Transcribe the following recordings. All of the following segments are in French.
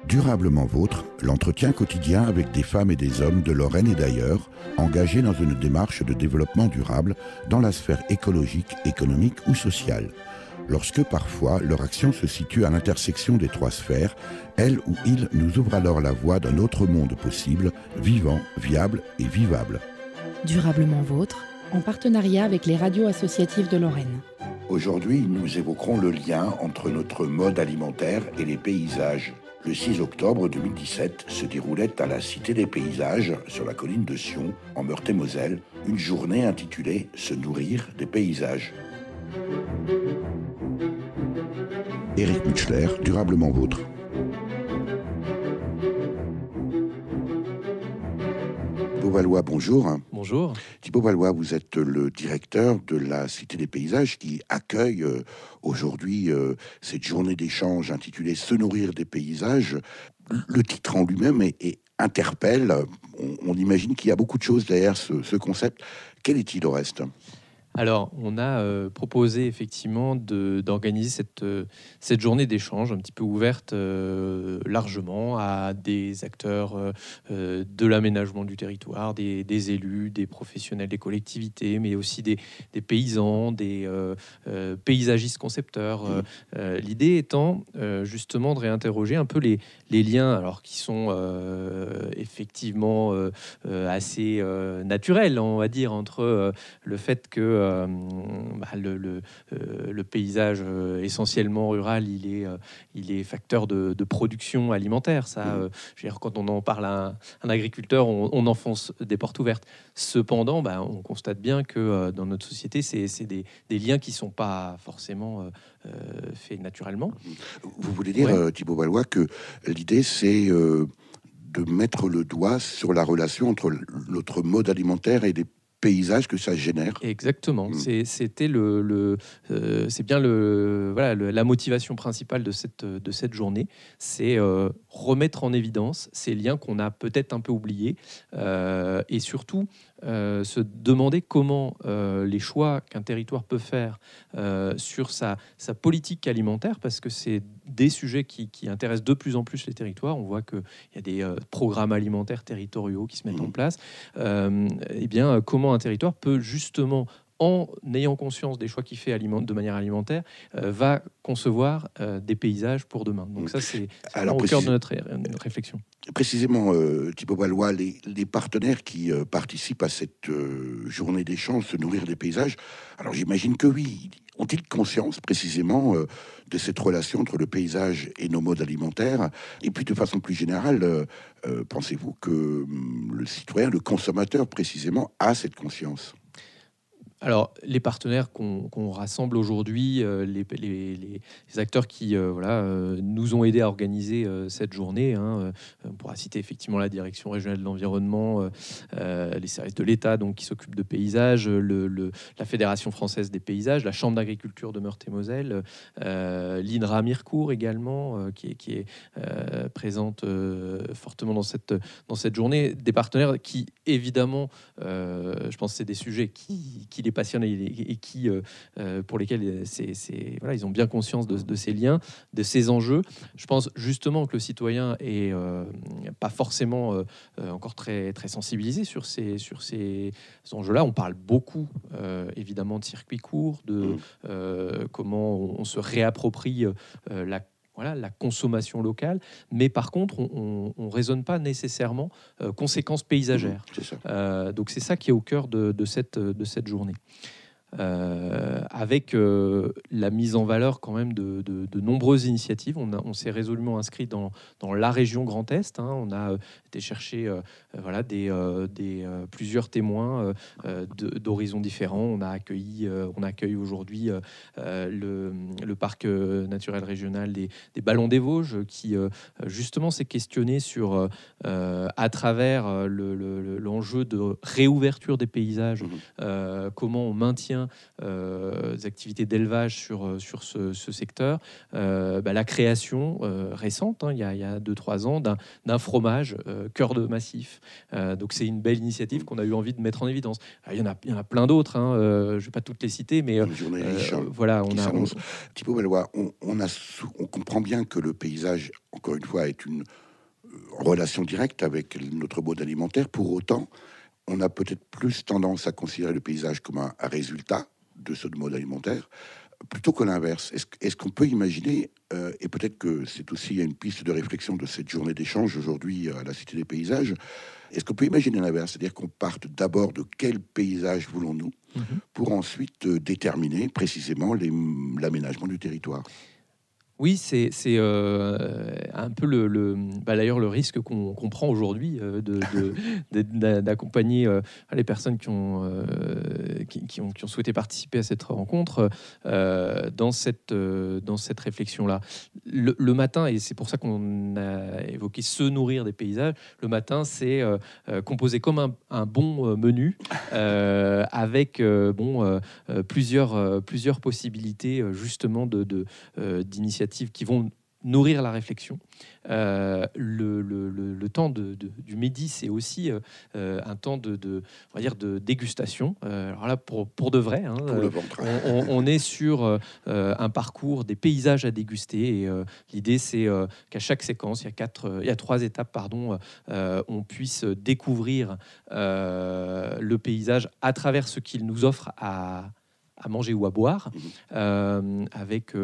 Durablement Vôtre, l'entretien quotidien avec des femmes et des hommes de Lorraine et d'ailleurs, engagés dans une démarche de développement durable dans la sphère écologique, économique ou sociale. Lorsque parfois leur action se situe à l'intersection des trois sphères, elle ou il nous ouvre alors la voie d'un autre monde possible, vivant, viable et vivable. Durablement Vôtre, en partenariat avec les radios associatives de Lorraine. Aujourd'hui, nous évoquerons le lien entre notre mode alimentaire et les paysages. Le 6 octobre 2017 se déroulait à la Cité des Paysages, sur la colline de Sion, en Meurthe-et-Moselle, une journée intitulée « Se nourrir des paysages ». Éric Mutschler, Durablement Vôtre. Thibaut Valois, bonjour. Bonjour. Thibaut Valois, vous êtes le directeur de la Cité des Paysages qui accueille aujourd'hui cette journée d'échange intitulée « Se nourrir des paysages ». Le titre en lui-même interpelle. On imagine qu'il y a beaucoup de choses derrière ce concept. Quel est-il au reste ? Alors, on a proposé effectivement d'organiser cette journée d'échange un petit peu ouverte largement à des acteurs de l'aménagement du territoire, des élus, des professionnels des collectivités, mais aussi des paysans, des paysagistes concepteurs. L'idée étant justement de réinterroger un peu les liens, alors qui sont effectivement assez naturels, on va dire, entre le fait que le paysage essentiellement rural, il est facteur de production alimentaire. Ça, je veux dire, quand on en parle à un agriculteur, on enfonce des portes ouvertes. Cependant, on constate bien que dans notre société, c'est des liens qui ne sont pas forcément faits naturellement. Vous voulez dire, Thibaut Valois, que l'idée, c'est de mettre le doigt sur la relation entre notre mode alimentaire et des paysages que ça génère. Exactement. C'est bien la motivation principale de cette journée, c'est remettre en évidence ces liens qu'on a peut-être un peu oubliés et surtout se demander comment les choix qu'un territoire peut faire sur sa politique alimentaire, parce que c'est des sujets qui intéressent de plus en plus les territoires. On voit qu'il y a des programmes alimentaires territoriaux qui se mettent en place. Comment un territoire peut justement, en ayant conscience des choix qu'il fait de manière alimentaire, va concevoir des paysages pour demain. Donc ça, c'est au cœur de notre réflexion. Précisément, Thibaut Valois, les partenaires qui participent à cette journée d'échange, se nourrir des paysages, alors j'imagine que oui, ont-ils conscience précisément de cette relation entre le paysage et nos modes alimentaires? Et puis de façon plus générale, pensez-vous que le citoyen, le consommateur précisément, a cette conscience ? Alors, les partenaires qu'on rassemble aujourd'hui, les acteurs qui nous ont aidés à organiser cette journée, on pourra citer effectivement la Direction régionale de l'environnement, les services de l'État donc, qui s'occupent de paysages, la Fédération française des paysages, la Chambre d'agriculture de Meurthe-et-Moselle, l'INRA Mirecourt également, qui est présente fortement dans cette journée. Des partenaires qui, évidemment, je pense que c'est des sujets qui les passionnent et qui, pour lesquels ils ont bien conscience de ces liens, de ces enjeux. Je pense justement que le citoyen est pas forcément encore très, très sensibilisé sur ces enjeux-là. On parle beaucoup, évidemment, de circuits courts, de comment on se réapproprie la consommation locale, mais par contre, on ne raisonne pas nécessairement conséquences paysagères. Donc c'est ça qui est au cœur de cette journée. Avec la mise en valeur quand même de nombreuses initiatives. On s'est résolument inscrit dans la région Grand Est. On a été chercher plusieurs témoins d'horizons différents. On accueille aujourd'hui le parc naturel régional des Ballons des Vosges qui justement s'est questionné sur à travers l'enjeu de réouverture des paysages, comment on maintient moyens des activités d'élevage sur ce secteur, la création récente, il y a 2-3 ans, d'un fromage cœur de massif. Donc c'est une belle initiative qu'on a eu envie de mettre en évidence. Il y en a plein d'autres, je ne vais pas toutes les citer, mais Une journée riche, voilà, qui s'annonce. Thibaut Ballois, on comprend bien que le paysage, encore une fois, est une relation directe avec notre mode alimentaire. Pour autant, on a peut-être plus tendance à considérer le paysage comme un résultat de ce mode alimentaire, plutôt que l'inverse. Est-ce qu'on peut imaginer, et peut-être que c'est aussi une piste de réflexion de cette journée d'échange aujourd'hui à la Cité des Paysages, est-ce qu'on peut imaginer l'inverse, c'est-à-dire qu'on parte d'abord de quel paysage voulons-nous, pour ensuite déterminer précisément l'aménagement du territoire? Oui, c'est un peu d'ailleurs le risque qu'on prend aujourd'hui d'accompagner les personnes qui ont souhaité participer à cette rencontre dans cette réflexion-là. Le matin, et c'est pour ça qu'on a évoqué se nourrir des paysages, le matin, c'est composé comme un bon menu avec plusieurs possibilités justement d'initiatives qui vont nourrir la réflexion. Le temps du midi, c'est aussi un temps on va dire de dégustation. Alors là, pour de vrai, Pour le ventre. on est sur un parcours des paysages à déguster. Et l'idée, c'est qu'à chaque séquence, il y a 3 étapes, on puisse découvrir le paysage à travers ce qu'il nous offre à manger ou à boire, avec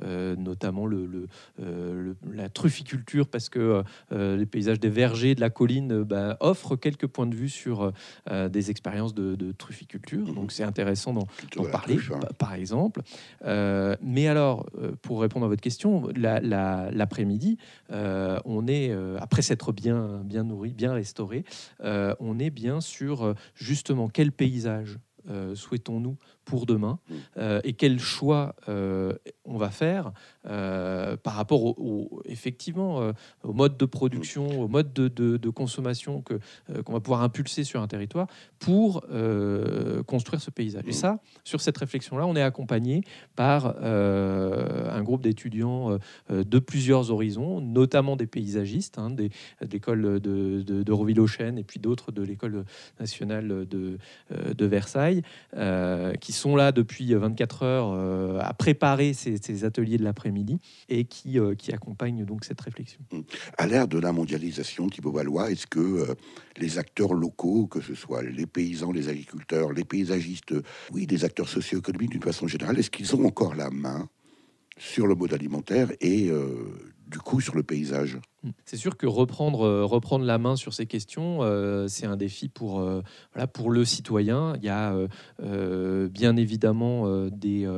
notamment la trufficulture, parce que les paysages des vergers, de la colline, offrent quelques points de vue sur des expériences de trufficulture. Donc c'est intéressant d'en parler, par exemple. Mais alors, pour répondre à votre question, l'après-midi, on est, après s'être bien nourri, bien restauré, on est bien sur justement quel paysage souhaitons-nous pour demain, et quel choix on va faire par rapport effectivement au mode de production, au mode de consommation qu'on va pouvoir impulser sur un territoire pour construire ce paysage. Et ça, sur cette réflexion-là, on est accompagné par un groupe d'étudiants de plusieurs horizons, notamment des paysagistes, de l'école de Roville-aux-Chênes et puis d'autres de l'école nationale de Versailles, qui sont là depuis 24 heures à préparer ces ateliers de l'après-midi et qui accompagnent donc cette réflexion. À l'ère de la mondialisation, Thibaut Ballois, est-ce que les acteurs locaux, que ce soit les paysans, les agriculteurs, les paysagistes, oui, des acteurs socio-économiques d'une façon générale, est-ce qu'ils ont encore la main sur le mode alimentaire et du coup sur le paysage? C'est sûr que reprendre la main sur ces questions, c'est un défi pour le citoyen. Il y a bien évidemment des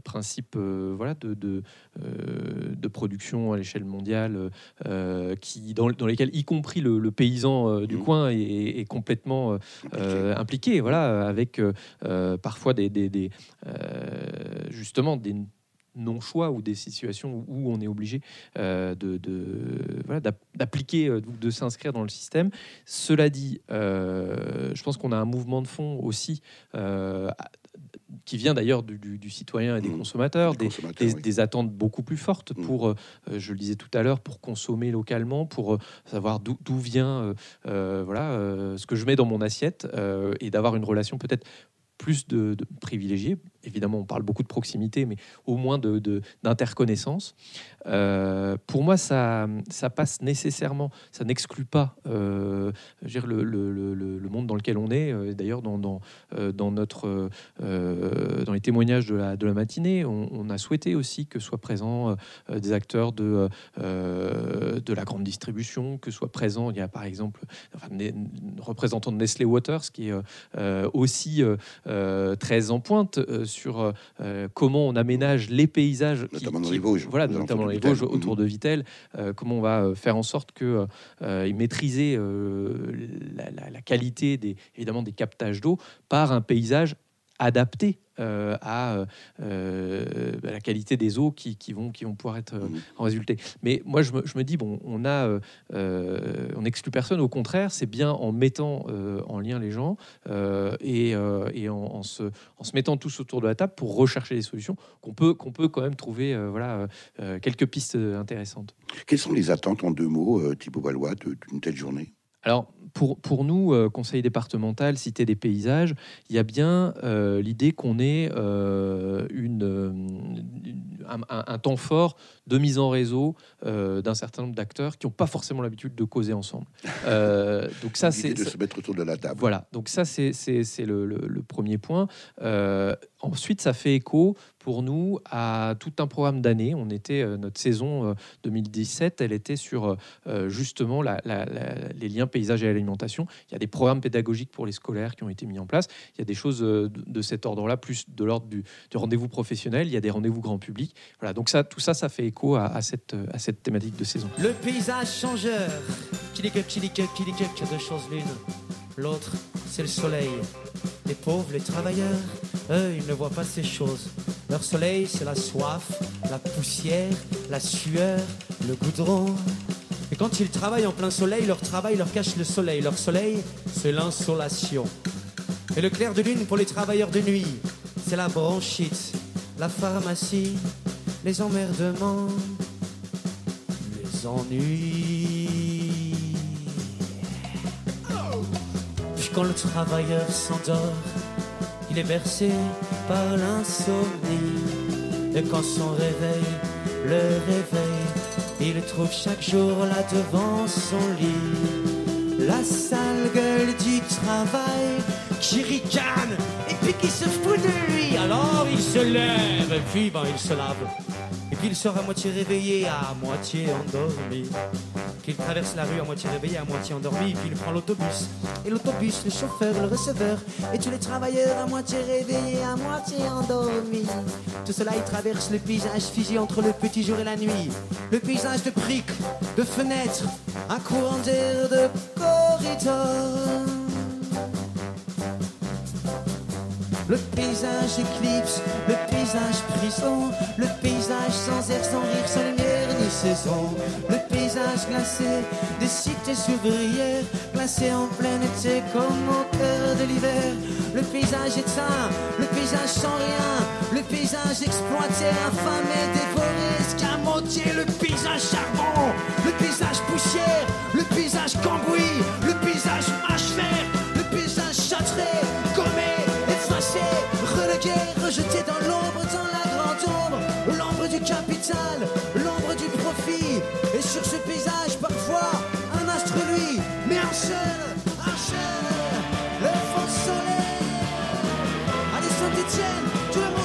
principes de production à l'échelle mondiale dans lesquels, y compris le paysan du coin, est complètement impliqué. Voilà, avec parfois justement des non-choix ou des situations où on est obligé d'appliquer, de s'inscrire dans le système. Cela dit, je pense qu'on a un mouvement de fond aussi qui vient d'ailleurs du citoyen et des consommateurs, des attentes beaucoup plus fortes pour, je le disais tout à l'heure, pour consommer localement, pour savoir d'où vient ce que je mets dans mon assiette, et d'avoir une relation peut-être plus de privilégiés. Évidemment, on parle beaucoup de proximité, mais au moins d'interconnaissance. Pour moi, ça passe nécessairement, ça n'exclut pas le monde dans lequel on est. D'ailleurs, dans les témoignages de la matinée, on a souhaité aussi que soient présents des acteurs de la grande distribution, que soient présents, il y a par exemple représentant de Nestlé Waters, qui est aussi très en pointe sur comment on aménage les paysages, notamment dans les Vosges, notamment dans les Vosges, autour de Vittel, comment on va faire en sorte que maîtriser la qualité évidemment des captages d'eau par un paysage adapté à la qualité des eaux qui vont pouvoir être en résulté. Mais moi, je me dis, bon, on n'exclut personne. Au contraire, c'est bien en mettant en lien les gens et en se mettant tous autour de la table pour rechercher des solutions qu'on peut quand même trouver quelques pistes intéressantes. Quelles sont les attentes en 2 mots, Thibaut Ballois, d'une telle journée ? Alors, pour nous, conseil départemental, Cité des paysages, il y a bien l'idée qu'on ait un temps fort de mise en réseau d'un certain nombre d'acteurs qui n'ont pas forcément l'habitude de causer ensemble. Donc ça, c'est de se mettre autour de la table. Voilà, donc ça, c'est le premier point. Ensuite, ça fait écho pour nous à tout un programme d'années. Notre saison 2017, elle était sur justement les liens paysage et alimentation. Il y a des programmes pédagogiques pour les scolaires qui ont été mis en place. Il y a des choses de cet ordre-là, plus de l'ordre du rendez-vous professionnel. Il y a des rendez-vous grand public. Voilà, donc tout ça fait écho à cette thématique de saison. Le paysage changeur. Qui dit que, il y a 2 choses l'une. L'autre, c'est le soleil. Les pauvres, les travailleurs, eux, ils ne voient pas ces choses. Leur soleil, c'est la soif, la poussière, la sueur, le goudron. Et quand ils travaillent en plein soleil, leur travail leur cache le soleil. Leur soleil, c'est l'insolation. Et le clair de lune pour les travailleurs de nuit, c'est la bronchite, la pharmacie, les emmerdements, les ennuis. Puis quand le travailleur s'endort, il est bercé par l'insomnie. Et quand son réveil le réveille, il trouve chaque jour là devant son lit la sale gueule du travail qui ricane et puis qui se fout de lui. Alors il se lève et puis il se lave. Et puis il sort à moitié réveillé, à moitié endormi. Qu'il traverse la rue à moitié réveillé, à moitié endormi. Et puis il prend l'autobus. Et l'autobus, le chauffeur, le receveur et tous les travailleurs à moitié réveillés, à moitié endormis. Tout cela, il traverse le paysage figé entre le petit jour et la nuit. Le paysage de briques, de fenêtres, un courant d'air de corridor. Le paysage éclipse, le paysage prison, le paysage sans air, sans rire, sans lumière ni saison. Le paysage glacé des cités ouvrières, glacé en plein été comme au cœur de l'hiver. Le paysage éteint, le paysage sans rien, le paysage exploité, infamé, dévoré, escamoté. Le paysage charbon, le paysage poussière, le paysage cambouis, le paysage mâche-fer, le paysage châtré, gommé, relégué, rejeté dans l'ombre, dans la grande ombre, l'ombre du capital, l'ombre du profit. Et sur ce paysage, parfois, un astre lui, mais un seul, le faux soleil. Allez, Saint-Étienne, tout le monde.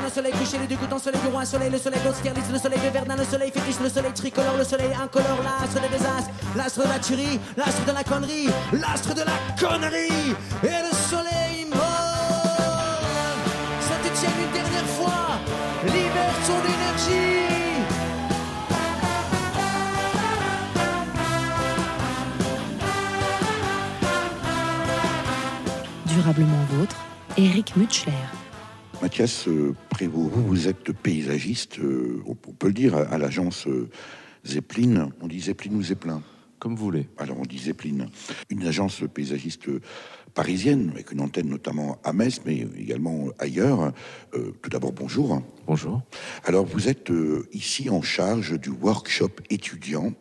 Le soleil couché, le dégoûtant soleil du roi, soleil, le soleil d'Austerlitz, le soleil de Verdun, le soleil fétiche, le soleil tricolore, le soleil incolore, l'astre des désastres, l'astre de la tuerie, l'astre de la connerie, l'astre de la connerie, et le soleil mort. Saint-Étienne une dernière fois, libère ton énergie. Durablement vôtre, Éric Mutschler. Mathias Prévost, vous êtes paysagiste, on peut le dire, à l'agence Zeppelin. On dit Zeppelin ou Zeppelin? Comme vous voulez. Alors on dit Zeppelin. Une agence paysagiste parisienne, avec une antenne notamment à Metz, mais également ailleurs. Tout d'abord, bonjour. Bonjour. Alors vous êtes ici en charge du workshop étudiant.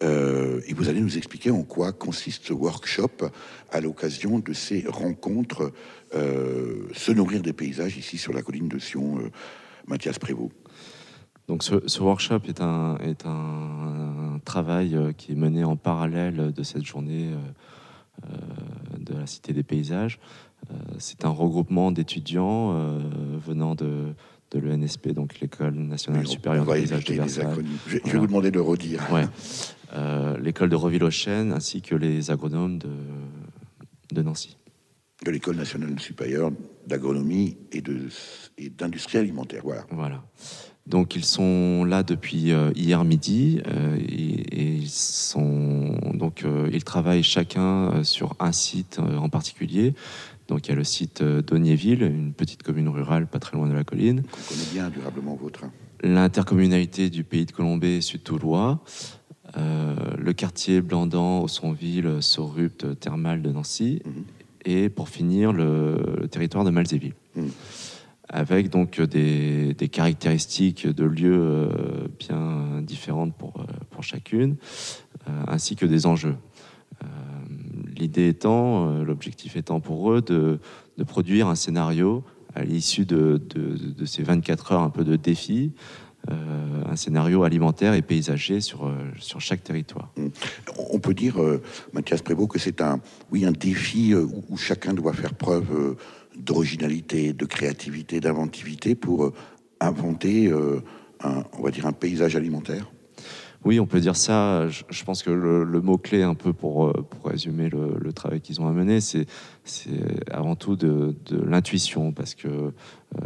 Et vous allez nous expliquer en quoi consiste ce workshop à l'occasion de ces rencontres Se nourrir des paysages ici sur la colline de Sion. Mathias Prévost. Donc ce workshop est un travail qui est mené en parallèle de cette journée de la Cité des paysages. C'est un regroupement d'étudiants venant de l'ENSP, donc l'École nationale supérieure des paysages de Versailles. Je vais vous demander de redire. Ouais. L'école de Reville-aux-Chênes ainsi que les agronomes de Nancy. De l'École nationale supérieure d'agronomie et d'industrie alimentaire. Voilà. Donc ils sont là depuis hier midi et ils travaillent chacun sur un site en particulier. Donc il y a le site d'Ognéville, une petite commune rurale pas très loin de la colline. On connaît bien durablement votre. L'intercommunalité du Pays de Colombey, Sud-Toulois. Le quartier Blandan, Aussonville, Saurupt, Thermal de Nancy. Et pour finir, le territoire de Malzéville. Avec donc des caractéristiques de lieux bien différentes pour chacune, ainsi que des enjeux. L'idée étant, l'objectif étant pour eux de produire un scénario à l'issue de ces 24 heures un peu de défi, un scénario alimentaire et paysager sur chaque territoire. On peut dire, Mathias Prévost, que c'est un défi où chacun doit faire preuve d'originalité, de créativité, d'inventivité pour inventer un paysage alimentaire. Oui, on peut dire ça. Je pense que le mot-clé, un peu pour résumer le travail qu'ils ont à mener, c'est avant tout de l'intuition, parce que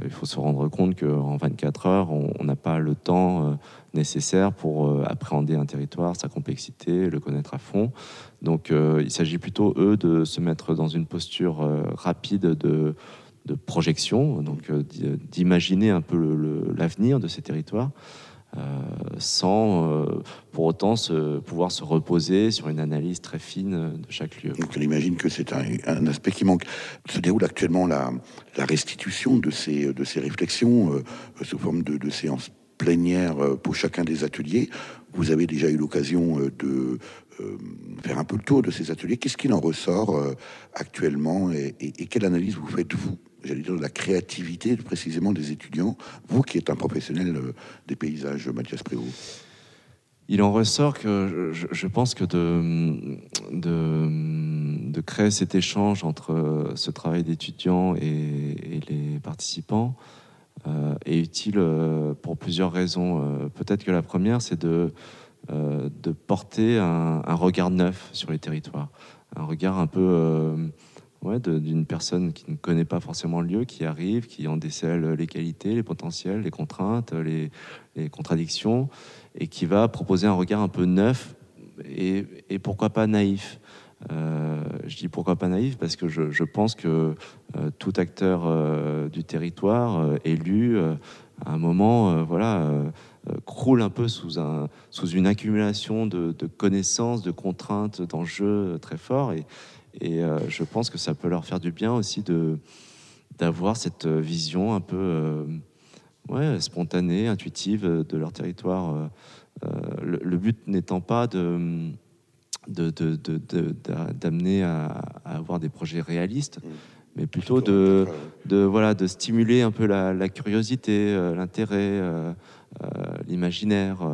il faut se rendre compte qu'en 24 heures, on n'a pas le temps nécessaire pour appréhender un territoire, sa complexité, le connaître à fond. Donc, il s'agit plutôt, eux, de se mettre dans une posture rapide de projection, donc d'imaginer un peu l'avenir de ces territoires, sans pour autant pouvoir se reposer sur une analyse très fine de chaque lieu. Donc on imagine que c'est un aspect qui manque. Se déroule actuellement la restitution de ces réflexions sous forme de séances plénières pour chacun des ateliers. Vous avez déjà eu l'occasion de faire un peu le tour de ces ateliers. Qu'est-ce qu'il en ressort actuellement et quelle analyse vous faites, vous, j'allais dire, de la créativité précisément des étudiants, vous qui êtes un professionnel des paysages, Mathias Prévost? Il en ressort que je pense que de créer cet échange entre ce travail d'étudiants et les participants est utile pour plusieurs raisons. Peut-être que la première, c'est de porter un regard neuf sur les territoires, un regard un peu d'une personne qui ne connaît pas forcément le lieu, qui arrive, qui en décèle les qualités, les potentiels, les contraintes, les contradictions, et qui va proposer un regard un peu neuf et pourquoi pas naïf. Je dis pourquoi pas naïf parce que je pense que tout acteur du territoire élu à un moment croule un peu sous une accumulation de connaissances, de contraintes, d'enjeux très forts, et je pense que ça peut leur faire du bien aussi d'avoir cette vision un peu spontanée, intuitive de leur territoire. Le but n'étant pas d'amener à avoir des projets réalistes, mais plutôt de stimuler un peu la curiosité, l'intérêt, l'imaginaire.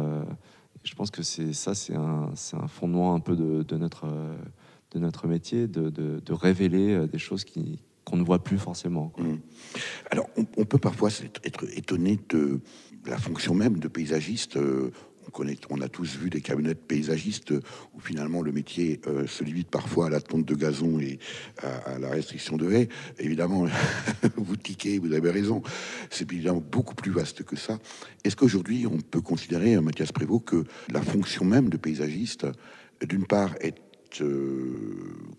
Je pense que c'est un fondement un peu de notre métier, de révéler des choses qu'on ne voit plus forcément. Alors, on peut parfois être étonné de la fonction même de paysagiste. On a tous vu des camionnettes paysagistes où finalement le métier se limite parfois à la tonte de gazon et à la restriction de haies. Évidemment, vous tiquez, vous avez raison. C'est évidemment beaucoup plus vaste que ça. Est-ce qu'aujourd'hui, on peut considérer, Mathias Prévost, que la fonction même de paysagiste, d'une part, est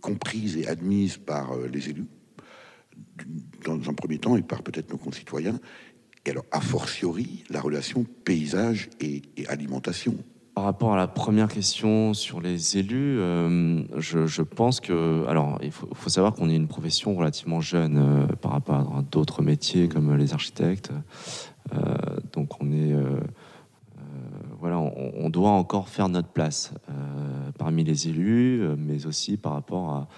comprise et admise par les élus, dans un premier temps, et par peut-être nos concitoyens, et alors, a fortiori, la relation paysage et alimentation? Par rapport à la première question sur les élus, je pense que... Alors, il faut savoir qu'on est une profession relativement jeune par rapport à d'autres métiers comme les architectes. Donc, on est... on doit encore faire notre place parmi les élus, mais aussi par rapport à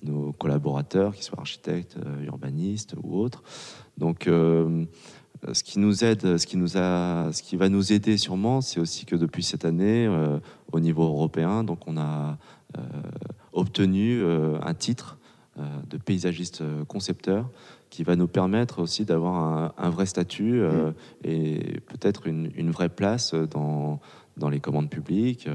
nos collaborateurs, qu'ils soient architectes, urbanistes ou autres. Donc... ce qui nous aide, ce qui va nous aider sûrement, c'est aussi que depuis cette année, au niveau européen, donc on a obtenu un titre de paysagiste concepteur qui va nous permettre aussi d'avoir un vrai statut et peut-être une vraie place dans les commandes publiques.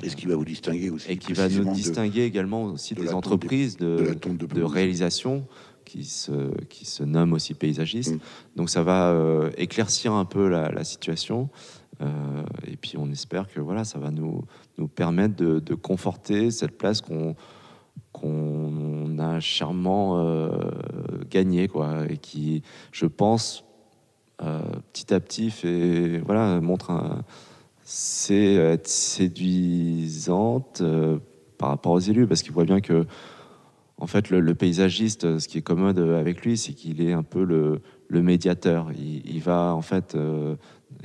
Et ce qui va vous distinguer aussi. Et qui va nous distinguer également aussi des entreprises de réalisation qui se nomme aussi paysagiste. Donc ça va éclaircir un peu la situation. Et puis on espère que voilà, ça va nous permettre de conforter cette place qu'on a chèrement gagnée, quoi, et qui, je pense, petit à petit montre c'est être séduisante par rapport aux élus, parce qu'il voit bien que en fait le paysagiste, ce qui est commode avec lui, c'est qu'il est un peu le médiateur. Il va en fait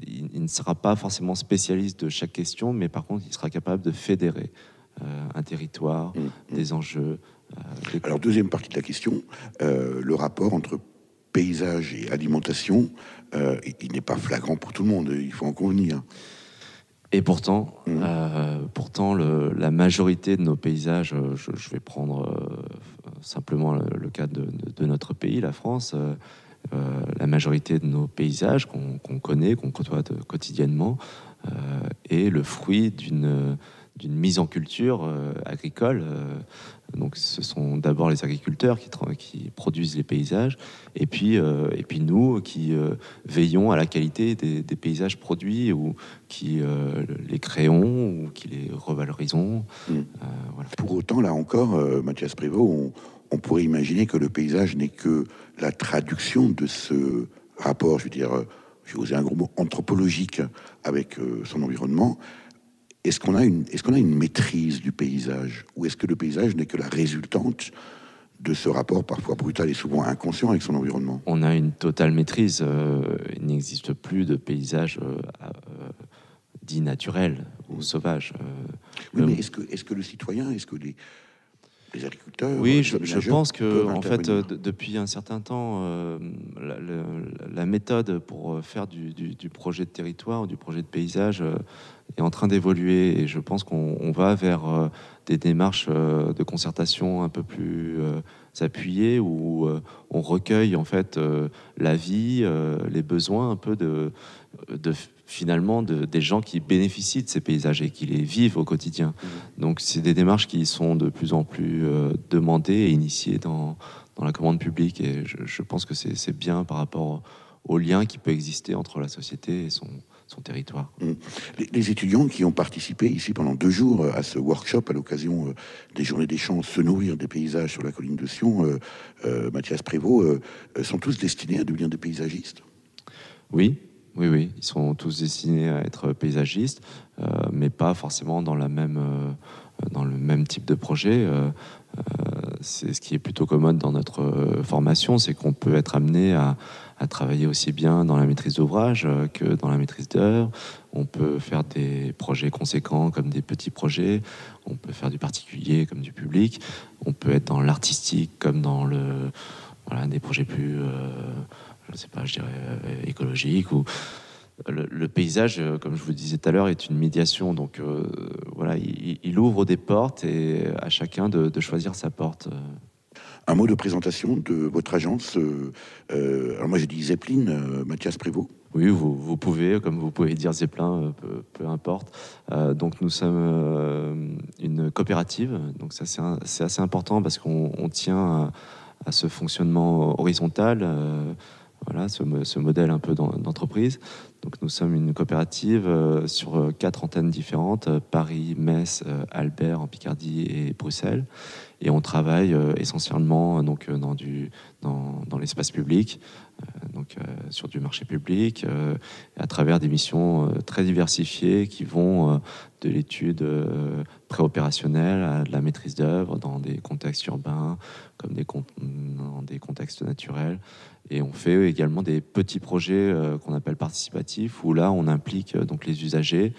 il ne sera pas forcément spécialiste de chaque question, mais par contre il sera capable de fédérer un territoire, des enjeux. Alors deuxième partie de la question, le rapport entre paysage et alimentation, il n'est pas flagrant pour tout le monde, il faut en convenir. Et pourtant, la majorité de nos paysages, je vais prendre simplement le cas de notre pays, la France, la majorité de nos paysages qu'on connaît, qu'on côtoie quotidiennement, est le fruit d'une mise en culture agricole. Donc ce sont d'abord les agriculteurs qui produisent les paysages, et puis nous qui veillons à la qualité des paysages produits, ou qui les créons, ou qui les revalorisons. Voilà. Pour autant, là encore, Mathias Prévost, on pourrait imaginer que le paysage n'est que la traduction de ce rapport, je veux dire, je vais oser un gros mot, anthropologique avec son environnement. Est-ce qu'on a une maîtrise du paysage, ou est-ce que le paysage n'est que la résultante de ce rapport parfois brutal et souvent inconscient avec son environnement? On a une totale maîtrise. Il n'existe plus de paysage dit naturel ou sauvage. Oui, mais est-ce que le citoyen, est-ce que les agriculteurs... Oui, je pense que en fait, depuis un certain temps, la méthode pour faire du projet de territoire, du projet de paysage, est en train d'évoluer, et je pense qu'on va vers des démarches de concertation un peu plus appuyées, où on recueille en fait la vie, les besoins un peu finalement des gens qui bénéficient de ces paysages et qui les vivent au quotidien. Donc c'est des démarches qui sont de plus en plus demandées et initiées dans la commande publique, et je pense que c'est bien par rapport au lien qui peut exister entre la société et son territoire. Les étudiants qui ont participé ici pendant 2 jours à ce workshop à l'occasion des Journées des Champs, se nourrir des paysages sur la colline de Sion, Mathias Prévost, sont tous destinés à devenir des paysagistes? Oui, ils sont tous destinés à être paysagistes, mais pas forcément dans le même type de projet. C'est ce qui est plutôt commode dans notre formation, c'est qu'on peut être amené à travailler aussi bien dans la maîtrise d'ouvrage que dans la maîtrise d'œuvre. On peut faire des projets conséquents comme des petits projets. On peut faire du particulier comme du public. On peut être dans l'artistique comme dans des projets plus, écologiques. Ou le paysage, comme je vous le disais tout à l'heure, est une médiation. Donc il ouvre des portes, et à chacun de choisir sa porte. Un mot de présentation de votre agence. Alors moi j'ai dit Zeppelin, Mathias Prévost. Oui, vous pouvez, comme vous pouvez dire Zeppelin, peu importe. Donc nous sommes une coopérative. Donc ça c'est assez important, parce qu'on tient à ce fonctionnement horizontal. Ce modèle un peu d'entreprise. Donc nous sommes une coopérative sur 4 antennes différentes, Paris, Metz, Albert en Picardie et Bruxelles. Et on travaille essentiellement dans l'espace public, sur du marché public, à travers des missions très diversifiées qui vont de l'étude préopérationnelle à de la maîtrise d'œuvre dans des contextes urbains comme dans des contextes naturels. Et on fait également des petits projets qu'on appelle participatifs, où là on implique donc les usagers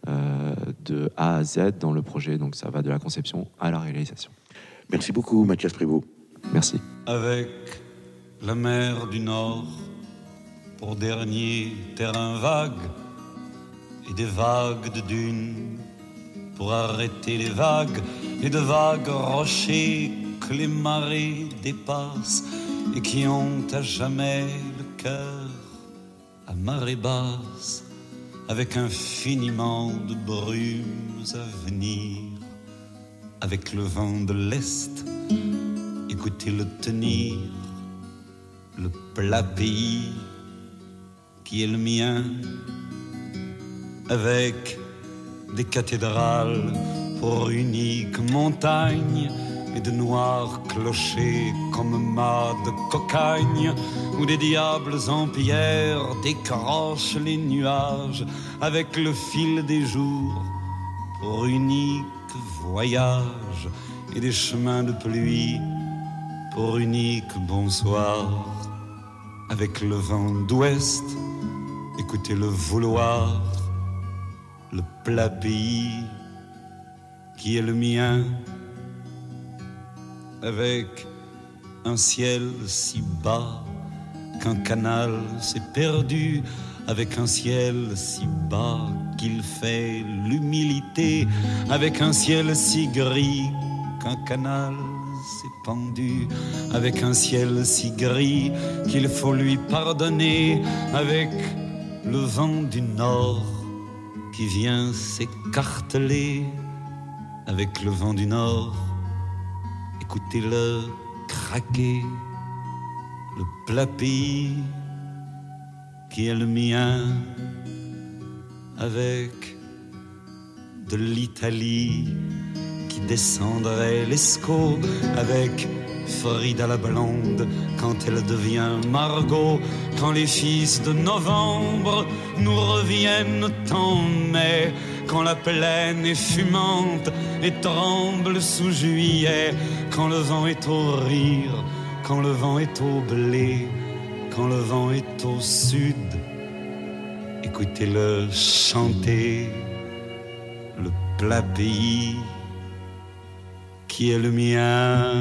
de A à Z dans le projet. Donc ça va de la conception à la réalisation. Merci beaucoup, Mathias Prévost. Merci. Avec la mer du Nord pour dernier terrain vague, et des vagues de dunes pour arrêter les vagues, et de vagues rochers que les marées dépassent et qui ont à jamais le cœur à marée basse, avec infiniment de brumes à venir, avec le vent de l'Est, écoutez-le tenir le plat pays qui est le mien, avec des cathédrales pour unique montagne et de noirs clochers comme mâts de cocagne, où des diables en pierre décrochent les nuages avec le fil des jours pour unique voyage, et des chemins de pluie pour unique bonsoir. Avec le vent d'ouest, écoutez le vouloir, le plat pays qui est le mien, avec un ciel si bas qu'un canal s'est perdu, avec un ciel si bas qu'il fait l'humilité, avec un ciel si gris qu'un canal s'est pendu, avec un ciel si gris qu'il faut lui pardonner, avec le vent du nord qui vient s'écarteler, avec le vent du nord, écoutez-le craquer, le plat pays qui est le mien, avec de l'Italie qui descendrait l'Escaut, avec Frida la blonde quand elle devient Margot, quand les fils de novembre nous reviennent en mai, quand la plaine est fumante et tremble sous juillet, quand le vent est au rire, quand le vent est au blé, quand le vent est au sud, écoutez-le chanter, le plat pays qui est le mien.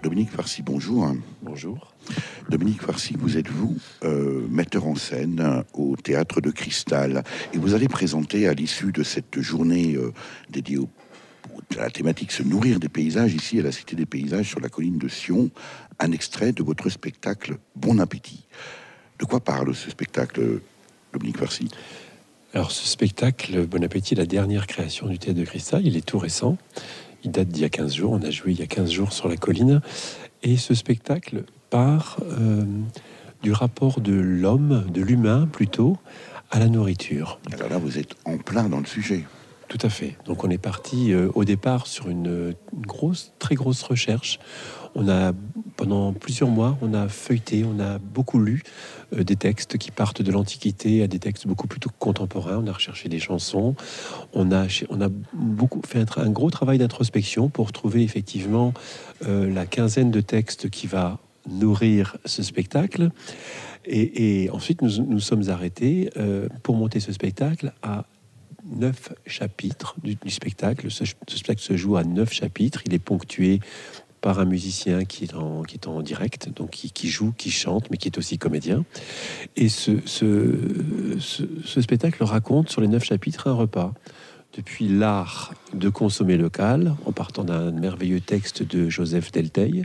Dominique Farcy, bonjour. Bonjour. Dominique Farcy, vous êtes metteur en scène au Théâtre de Cristal, et vous allez présenter à l'issue de cette journée dédiée à la thématique se nourrir des paysages, ici à la Cité des Paysages sur la colline de Sion, un extrait de votre spectacle Bon Appétit. De quoi parle ce spectacle, Dominique Farcy? Alors ce spectacle, Bon Appétit, la dernière création du Théâtre de Cristal, il est tout récent. Il date d'il y a 15 jours, on a joué il y a 15 jours sur la colline. Et ce spectacle part du rapport de l'homme, de l'humain plutôt, à la nourriture. Alors là, vous êtes en plein dans le sujet. Tout à fait. Donc on est parti au départ sur une très grosse recherche. On a, pendant plusieurs mois, on a feuilleté, on a beaucoup lu des textes qui partent de l'Antiquité à des textes beaucoup plus contemporains. On a recherché des chansons. On a beaucoup fait un gros travail d'introspection pour trouver effectivement la quinzaine de textes qui va nourrir ce spectacle. Et ensuite, nous sommes arrêtés pour monter ce spectacle à 9 chapitres du spectacle. Ce spectacle se joue à 9 chapitres. Il est ponctué par un musicien qui est en direct, donc qui joue, qui chante, mais qui est aussi comédien. Et ce spectacle raconte sur les 9 chapitres un repas. Depuis l'art de consommer local, en partant d'un merveilleux texte de Joseph Delteil,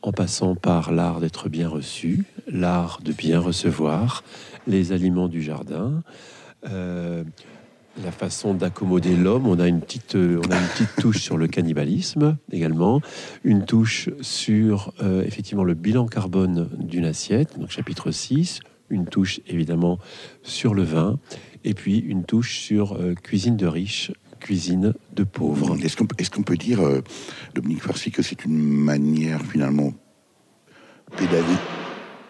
en passant par l'art d'être bien reçu, l'art de bien recevoir, les aliments du jardin, la façon d'accommoder l'homme. On a une petite touche sur le cannibalisme également, une touche sur effectivement le bilan carbone d'une assiette, donc chapitre 6, une touche évidemment sur le vin, et puis une touche sur cuisine de riches, cuisine de pauvres. Est-ce qu'on peut dire, Dominique Farcy, que c'est une manière finalement pédagogique?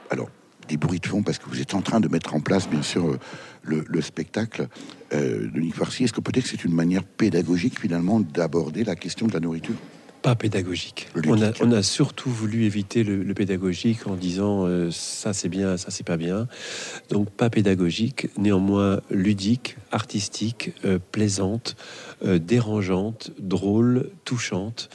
Alors, des bruits de fond, parce que vous êtes en train de mettre en place, bien sûr, le spectacle. Dominique Farcy, est-ce que peut-être que c'est une manière pédagogique, finalement, d'aborder la question de la nourriture? Pas pédagogique. On a surtout voulu éviter le pédagogique en disant ça c'est bien, ça c'est pas bien. Donc pas pédagogique, néanmoins ludique, artistique, plaisante, dérangeante, drôle, touchante.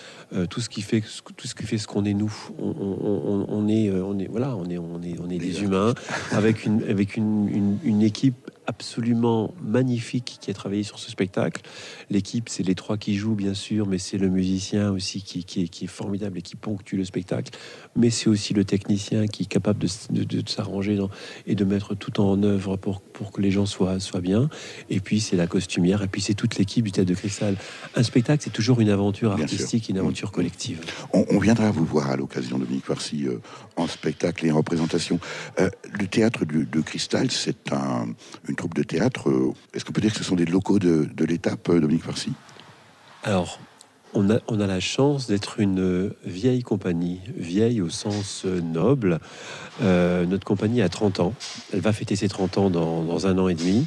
Tout ce qui fait ce qu'on est nous. On est des humains avec une équipe absolument magnifique qui a travaillé sur ce spectacle. L'équipe, c'est les 3 qui jouent, bien sûr, mais c'est le musicien aussi qui est formidable et qui ponctue le spectacle. Mais c'est aussi le technicien qui est capable de s'arranger et de mettre tout en œuvre pour que les gens soient bien. Et puis, c'est la costumière. Et puis, c'est toute l'équipe du Théâtre de Cristal. Un spectacle, c'est toujours une aventure artistique, une aventure collective. On viendra vous voir à l'occasion, Dominique Farcy, en spectacle et en représentation. Le Théâtre de Cristal, c'est une troupe de théâtre. Est-ce qu'on peut dire que ce sont des locaux de l'étape, Dominique Farcy? Alors, on a la chance d'être une vieille compagnie, vieille au sens noble. Notre compagnie a 30 ans. Elle va fêter ses 30 ans dans 1 an et demi.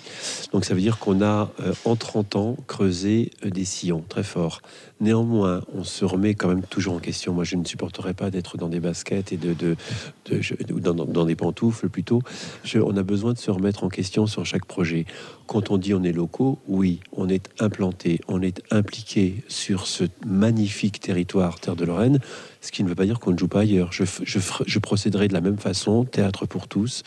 Donc ça veut dire qu'on a, en 30 ans, creusé des sillons très forts. Néanmoins, on se remet quand même toujours en question. Moi, je ne supporterais pas d'être dans des baskets et dans des pantoufles plutôt. On a besoin de se remettre en question sur chaque projet. Quand on dit on est locaux, oui, on est implanté, on est impliqué sur ce magnifique territoire Terre de Lorraine, ce qui ne veut pas dire qu'on ne joue pas ailleurs. Je procéderai de la même façon, théâtre pour tous,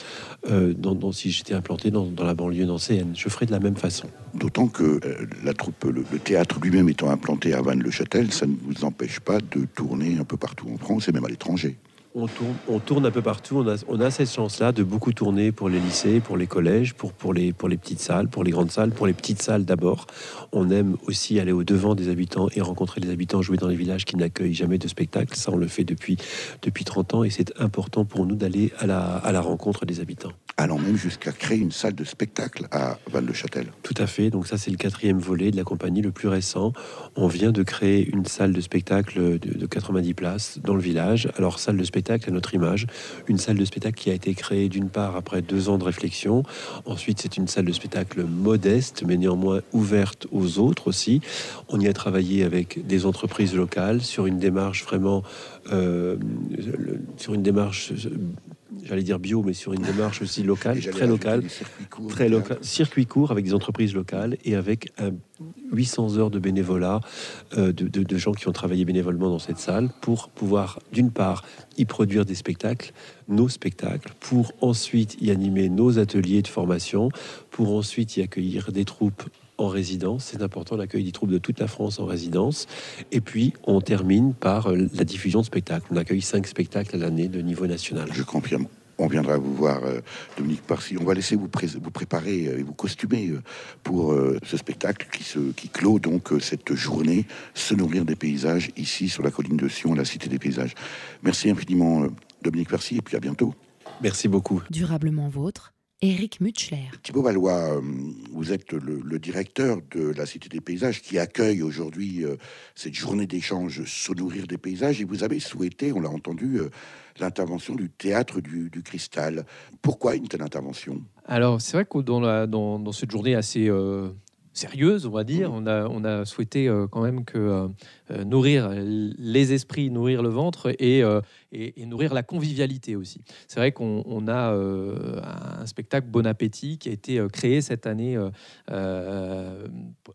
si j'étais implanté dans la banlieue nancéenne. Je ferai de la même façon. D'autant que la troupe, le théâtre lui-même étant implanté à Vannes-le-Châtel, ça ne vous empêche pas de tourner un peu partout en France et même à l'étranger. On tourne un peu partout. On a cette chance-là de beaucoup tourner pour les lycées, pour les collèges, pour les petites salles, pour les grandes salles, pour les petites salles d'abord. On aime aussi aller au devant des habitants et rencontrer les habitants, jouer dans les villages qui n'accueillent jamais de spectacle. Ça, on le fait depuis 30 ans et c'est important pour nous d'aller à la rencontre des habitants. Allant même jusqu'à créer une salle de spectacle à Vannes-le-Châtel. Tout à fait. Donc ça, c'est le 4e volet de la compagnie, le plus récent. On vient de créer une salle de spectacle de 90 places dans le village. Alors, salle de spectacle à notre image. Une salle de spectacle qui a été créée d'une part après 2 ans de réflexion. Ensuite, c'est une salle de spectacle modeste, mais néanmoins ouverte aux autres aussi. On y a travaillé avec des entreprises locales sur une démarche vraiment... sur une démarche... j'allais dire bio, mais sur une démarche aussi locale, très locale, circuit court avec des entreprises locales et avec 800 heures de bénévolat, de gens qui ont travaillé bénévolement dans cette salle pour pouvoir, d'une part, y produire des spectacles, nos spectacles, pour ensuite y animer nos ateliers de formation, pour ensuite y accueillir des troupes en résidence. C'est important, l'accueil des troupes de toute la France en résidence. Et puis, on termine par la diffusion de spectacles. On accueille 5 spectacles à l'année de niveau national. Je confirme. On viendra vous voir, Dominique Farcy. On va laisser vous préparer et vous costumer pour ce spectacle qui clôt donc cette journée, se nourrir des paysages ici sur la colline de Sion, la cité des paysages. Merci infiniment, Dominique Farcy, et puis à bientôt. Merci beaucoup. Durablement vôtre, Éric Mutschler. Thibaut Valois, vous êtes le directeur de la Cité des Paysages qui accueille aujourd'hui cette journée d'échange Se nourrir des paysages, et vous avez souhaité, on l'a entendu, l'intervention du Théâtre du Cristal. Pourquoi une telle intervention? Alors, c'est vrai que dans cette journée assez sérieuse, on va dire, on a souhaité quand même que nourrir les esprits, nourrir le ventre et nourrir la convivialité aussi. C'est vrai qu'on a un spectacle Bon Appétit qui a été créé cette année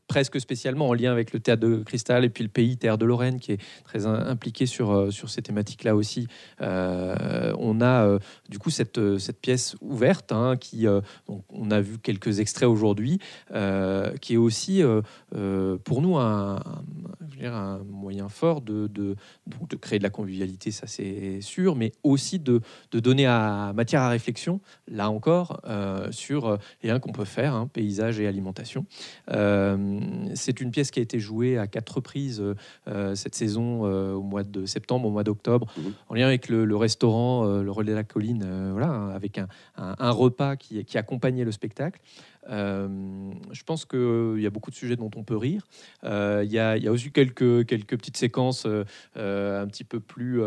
presque spécialement en lien avec le Théâtre de Cristal et puis le pays Terre de Lorraine qui est très impliqué sur ces thématiques-là aussi. On a du coup cette pièce ouverte qui, donc on a vu quelques extraits aujourd'hui, qui est aussi pour nous un moyen fort de créer de la convivialité, ça c'est sûr, mais aussi de donner matière à réflexion, là encore, sur les liens qu'on peut faire, paysage et alimentation. C'est une pièce qui a été jouée à 4 reprises cette saison, au mois de septembre, au mois d'octobre, en lien avec le restaurant Le Relais de la Colline, avec un repas qui accompagnait le spectacle. Je pense qu'il y a beaucoup de sujets dont on peut rire. Il y a aussi quelques petites séquences un petit peu plus,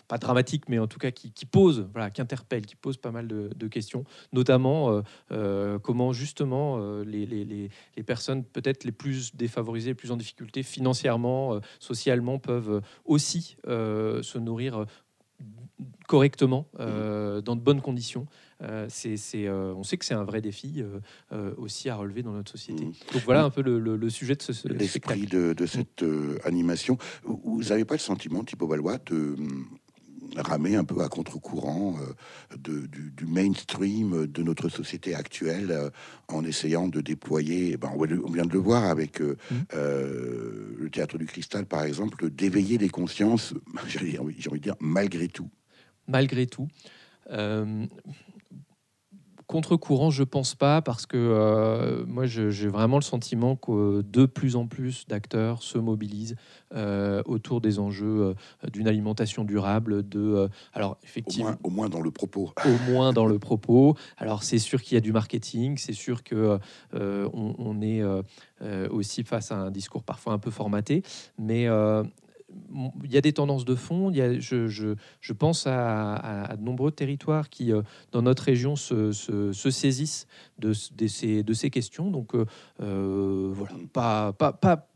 pas dramatiques, mais en tout cas qui posent, qui interpellent, qui posent pas mal de questions, notamment comment justement les personnes peut-être les plus défavorisées, les plus en difficulté financièrement, socialement, peuvent aussi se nourrir correctement, dans de bonnes conditions. On sait que c'est un vrai défi aussi à relever dans notre société. Donc voilà un peu le sujet de l'esprit de cette animation. Vous n'avez pas le sentiment, Thibaut Valois, ramer un peu à contre-courant du mainstream de notre société actuelle, en essayant de déployer, on vient de le voir avec le Théâtre du Cristal, par exemple, d'éveiller les consciences, j'ai envie de dire, malgré tout. Malgré tout. Contre-courant, je pense pas, parce que moi, j'ai vraiment le sentiment que de plus en plus d'acteurs se mobilisent autour des enjeux d'une alimentation durable. Alors, effectivement, au moins dans le propos. Au moins dans le propos. Alors, c'est sûr qu'il y a du marketing, c'est sûr que on est aussi face à un discours parfois un peu formaté, mais il y a des tendances de fond. Je pense à de nombreux territoires qui, dans notre région, se saisissent de ces questions. Donc, voilà,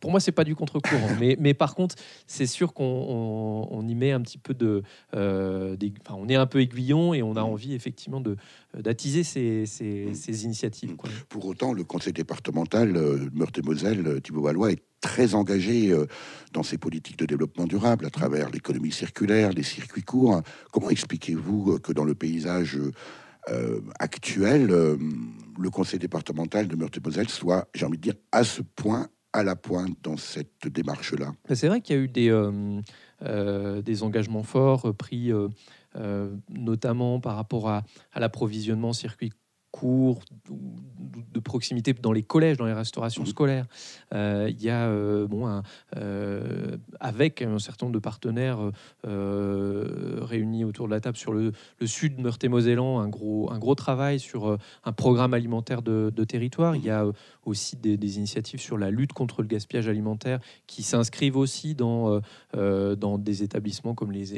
pour moi, c'est pas du contre-courant. mais par contre, c'est sûr qu'on y met un petit peu on est un peu aiguillon et on a envie effectivement d'attiser ces initiatives, quoi. Pour autant, le conseil départemental Meurthe-et-Moselle, Thibault Valois, est très engagé dans ces politiques de développement durable à travers l'économie circulaire, les circuits courts. Comment expliquez-vous que dans le paysage actuel, le conseil départemental de Meurthe-et-Moselle soit, j'ai envie de dire, à ce point à la pointe dans cette démarche-là? C'est vrai qu'il y a eu des engagements forts pris, notamment par rapport à l'approvisionnement circuit court de proximité dans les collèges, dans les restaurations scolaires. Il y a avec un certain nombre de partenaires réunis autour de la table sur le sud Meurthe-et-Mosellan, un gros travail sur un programme alimentaire de territoire. Il y a aussi des initiatives sur la lutte contre le gaspillage alimentaire qui s'inscrivent aussi dans des établissements comme les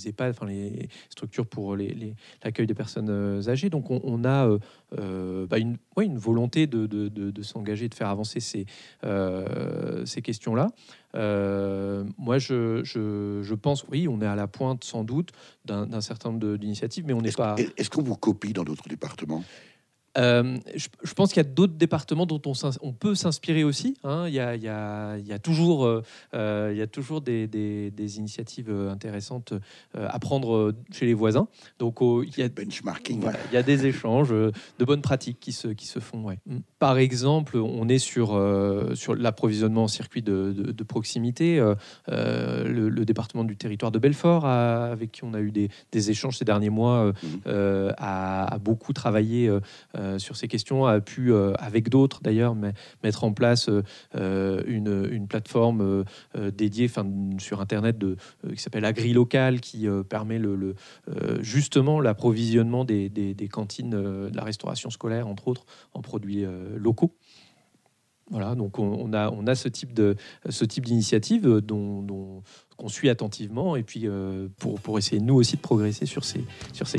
EHPAD, enfin les structures pour l'accueil des personnes âgées. Donc on a une volonté de s'engager, de faire avancer ces questions-là. Moi, je pense, oui, on est à la pointe sans doute d'un certain nombre d'initiatives, mais on n'est pas... Est-ce qu'on vous copie dans d'autres départements ? Je pense qu'il y a d'autres départements dont on peut s'inspirer aussi, hein. Il y a toujours des initiatives intéressantes à prendre chez les voisins. Donc il y a benchmarking. Voilà, il y a des échanges de bonnes pratiques qui se font. Ouais. Par exemple, on est sur l'approvisionnement en circuit de proximité. Le département du territoire de Belfort, avec qui on a eu des échanges ces derniers mois, a beaucoup travaillé sur ces questions, a pu, avec d'autres d'ailleurs, mettre en place une plateforme dédiée sur Internet qui s'appelle AgriLocal, qui permet justement l'approvisionnement des cantines de la restauration scolaire, entre autres, en produits locaux. Voilà, donc on a ce type d'initiative qu'on suit attentivement, et puis pour essayer nous aussi de progresser sur ces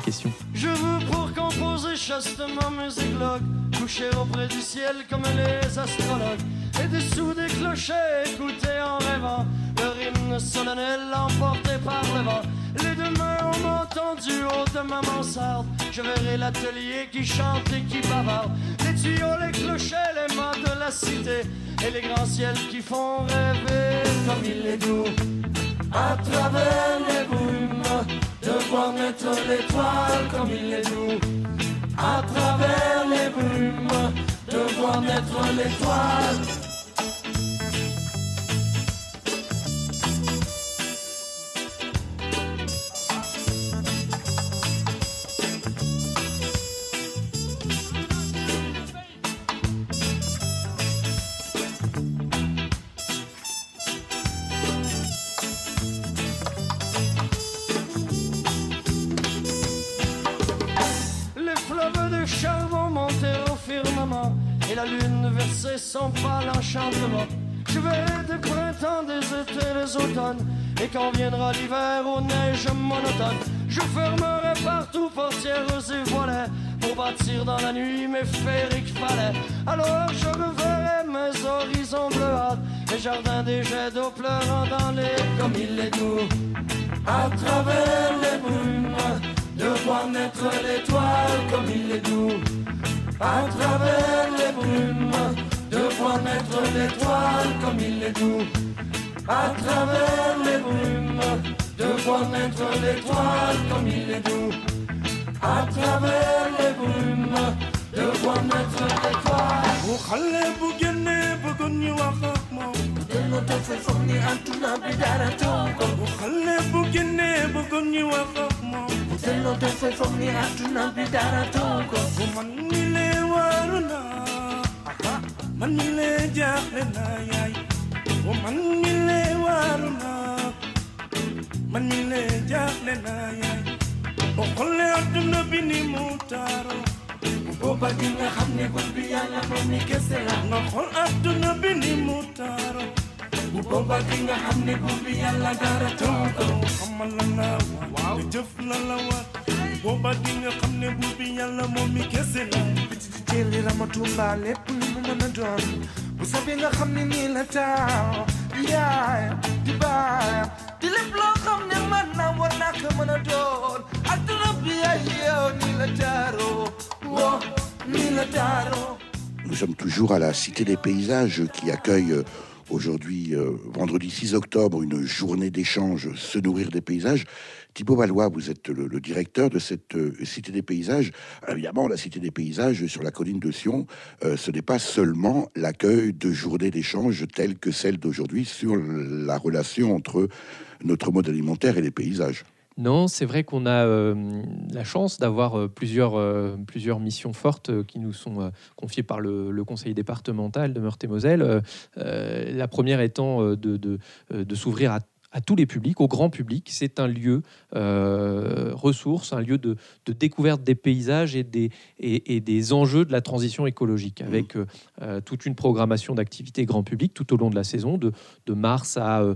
questions. Je veux pour composer chastement mes églogues, coucher auprès du ciel comme les astrologues, et dessous des clochers écouter en rêvant leur hymne solennel emporté par le vent. Les deux mains au menton du haut de ma mansarde, je verrai l'atelier qui chante et qui bavarde, les tuyaux, les clochers, les mâts de la cité, et les grands ciels qui font rêver comme il est doux. À travers les brumes, de voir naître l'étoile comme il est doux. À travers les brumes, de voir naître l'étoile. Et la lune versait son pâle enchantement. Je verrai des printemps, des étés, des automnes, et quand viendra l'hiver aux neiges monotones, je fermerai partout portières et volets pour bâtir dans la nuit mes féeriques palais. Alors je reverrai mes horizons bleuâtres, les jardins des jets d'eau pleurant dans les comme il est doux. À travers les brumes, de voir naître l'étoile comme il est doux. À travers les brumes, de voir naître l'étoile comme il est doux. À travers les brumes, de voir voir naître l'étoile comme il est doux. À travers les brumes, de voir naître l'étoile. bu xale bu génnee bëggoon ñu wax ak moom. delloo dafay foog ni àdduna bi dara taw ko. bu xale bu génnee bëggoon ñu wax ak moom. delloo dafay foog ni àdduna bi dara taw ko. bu man mi lee waaru naa. man mi lee jaaxle naa yaay. bu man mi lee waaru naa. man mi lee jaaxle naa yaay. boo xoolee àdduna bi ni mu taaroo. booba di nga xam ne buur bi yàlla moom mi kese la. nga xool àdduna bi ni mu taaroo. bu booba di nga xam ne buur bi yàlla dara taw ko. xamal la la war nga jëf la la war. booba di nga xam ne buur bi yàlla moom mi kese la. biti di jëli Ramatumba lépp lu mu mën a doon. bu soobee nga xam ne nii la taaw. yaay di baay di lépp loo xam ne man na war naa ko mën a doon. adduna bi ay yow nii la taaroo. woo nii la taaroo. Nous sommes toujours à la Cité des Paysages qui accueille aujourd'hui, vendredi 6 octobre, une journée d'échange Se nourrir des paysages. Thibaut Valois, vous êtes le directeur de cette Cité des Paysages. Alors évidemment, la Cité des Paysages sur la colline de Sion, ce n'est pas seulement l'accueil de journées d'échange telles que celle d'aujourd'hui sur la relation entre notre mode alimentaire et les paysages. Non, c'est vrai qu'on a la chance d'avoir plusieurs missions fortes qui nous sont confiées par le conseil départemental de Meurthe-et-Moselle. La première étant de s'ouvrir à tous les publics, au grand public. C'est un lieu ressource, un lieu de découverte des paysages et des enjeux de la transition écologique, avec toute une programmation d'activités grand public tout au long de la saison, de mars à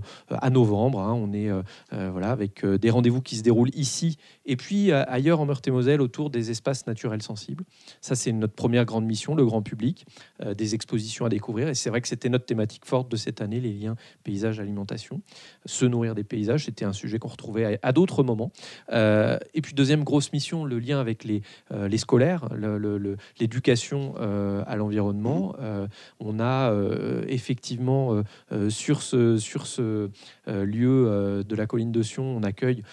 novembre. Hein. On est voilà, avec des rendez-vous qui se déroulent ici et puis ailleurs en Meurthe-et-Moselle autour des espaces naturels sensibles. Ça, c'est notre première grande mission, le grand public, des expositions à découvrir. Et c'est vrai que c'était notre thématique forte de cette année, les liens paysage-alimentation. Se nourrir des paysages, c'était un sujet qu'on retrouvait à d'autres moments. Et puis deuxième grosse mission, le lien avec les scolaires, l'éducation à l'environnement. On a effectivement sur ce lieu de la colline de Sion, on accueille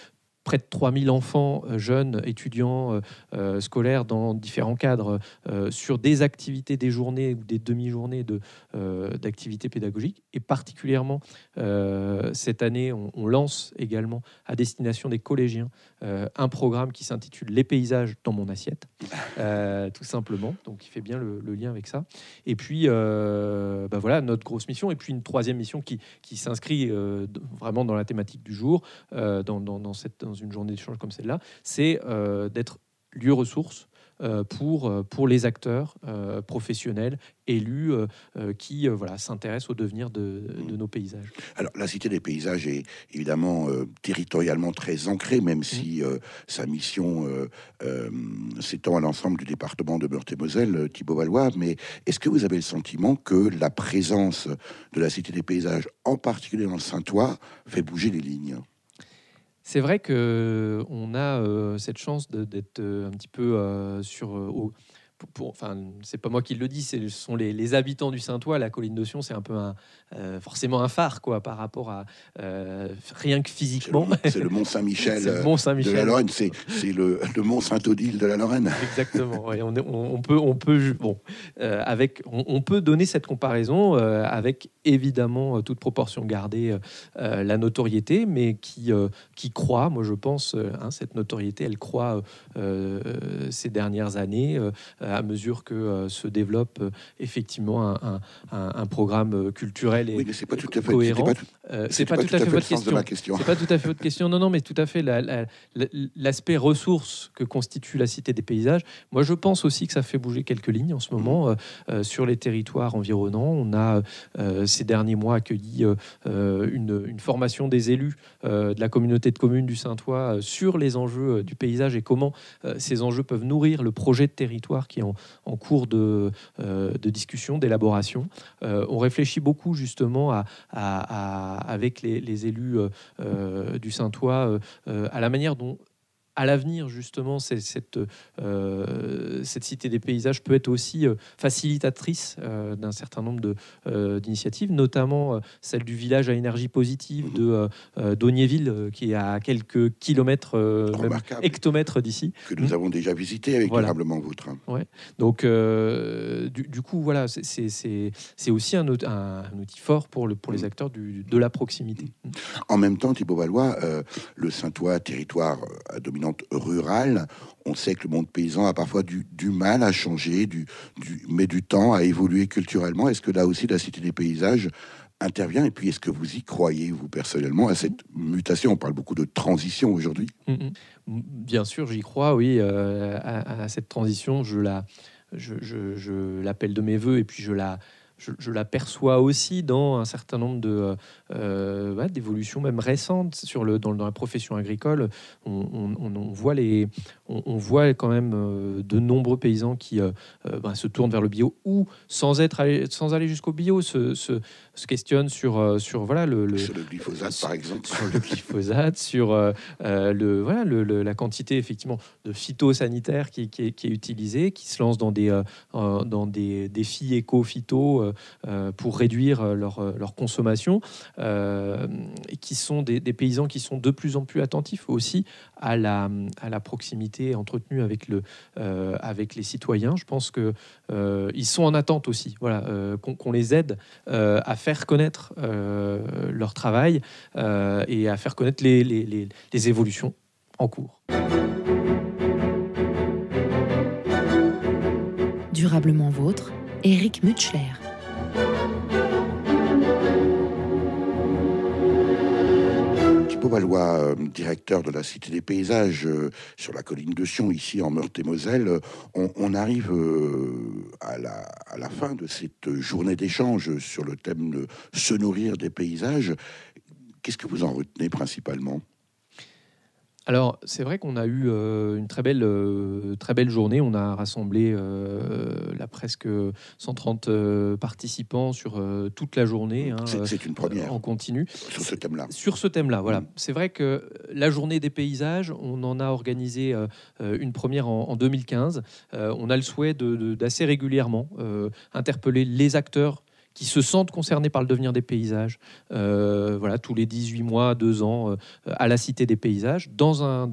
près de 3000 enfants, jeunes, étudiants, scolaires dans différents cadres sur des activités, des journées ou des demi-journées d'activités pédagogiques. Et particulièrement, cette année, on lance également à destination des collégiens un programme qui s'intitule « Les paysages dans mon assiette », tout simplement. Donc, il fait bien le lien avec ça. Et puis, voilà, notre grosse mission. Et puis, une troisième mission qui s'inscrit vraiment dans la thématique du jour, dans une journée d'échange comme celle-là, c'est d'être lieu ressource pour les acteurs professionnels, élus, qui s'intéressent au devenir de nos paysages. Alors, la Cité des Paysages est évidemment territorialement très ancrée, même si sa mission s'étend à l'ensemble du département de Meurthe-et-Moselle, Thibaut Valois. Mais est-ce que vous avez le sentiment que la présence de la Cité des Paysages, en particulier dans le Saintois, fait bouger les lignes ? C'est vrai qu'on a cette chance d'être un petit peu enfin, c'est pas moi qui le dis, ce sont les habitants du Saintois. La colline de Sion, c'est un peu forcément un phare, quoi, par rapport à rien que physiquement. C'est le Mont Saint-Michel, de la Lorraine, c'est le Mont Saint-Odile de la Lorraine. Exactement. Ouais, on peut donner cette comparaison avec évidemment toute proportion gardée la notoriété, mais qui croît. Moi, je pense, cette notoriété, elle croît ces dernières années. À mesure que se développe effectivement un programme culturel et oui, mais c'est pas tout à fait cohérent. C'est pas tout à fait votre question. C'est pas tout à fait votre question. Non, mais tout à fait l'aspect ressources que constitue la Cité des Paysages. Moi, je pense aussi que ça fait bouger quelques lignes en ce moment sur les territoires environnants. On a ces derniers mois accueilli une formation des élus de la communauté de communes du Saintois sur les enjeux du paysage et comment ces enjeux peuvent nourrir le projet de territoire qui est en cours de discussion, d'élaboration. On réfléchit beaucoup justement avec les élus du Saintois à la manière dont à l'avenir, justement, cette cité des paysages peut être aussi facilitatrice d'un certain nombre d'initiatives, notamment celle du village à énergie positive d'Ognéville, qui est à quelques kilomètres, même hectomètres d'ici. Que nous avons déjà visité avec Durablement Vôtre. Ouais. Donc, du coup, voilà, c'est aussi un outil fort pour les acteurs de la proximité. En même temps, Thibaut Valois, le Saintois, territoire à dominante rurale, on sait que le monde paysan a parfois du mal à changer, met du temps à évoluer culturellement. Est-ce que là aussi, la Cité des Paysages intervient? Et puis, est-ce que vous y croyez, vous, personnellement, à cette mutation? On parle beaucoup de transition aujourd'hui. Bien sûr, j'y crois, oui. À cette transition, je l'appelle de mes voeux, et puis je la perçois aussi dans un certain nombre d'évolutions, même récentes, dans la profession agricole. On voit quand même de nombreux paysans qui se tournent vers le bio, ou sans aller jusqu'au bio, se questionnent sur voilà sur le glyphosate, par exemple, sur le glyphosate, sur la quantité effectivement de phytosanitaires qui est utilisée, qui se lancent dans des défis éco-phyto pour réduire leur consommation, et qui sont des paysans qui sont de plus en plus attentifs aussi à la proximité entretenue avec les citoyens. Je pense que ils sont en attente aussi, voilà, qu'on les aide à faire connaître leur travail et à faire connaître les évolutions en cours. Durablement Vôtre, Éric Mutschler. Thibaut Valois, directeur de la Cité des Paysages sur la colline de Sion, ici en Meurthe-et-Moselle, on arrive à la fin de cette journée d'échange sur le thème de se nourrir des paysages. Qu'est-ce que vous en retenez principalement ? Alors, c'est vrai qu'on a eu une très belle journée. On a rassemblé presque 130 participants sur toute la journée. C'est une première. En continu. Sur ce thème-là. Sur ce thème-là, voilà. C'est vrai que la journée des paysages, on en a organisé une première en 2015. On a le souhait d'assez régulièrement interpeller les acteurs qui se sentent concernés par le devenir des paysages, voilà, tous les 18 mois, 2 ans, à la Cité des Paysages, à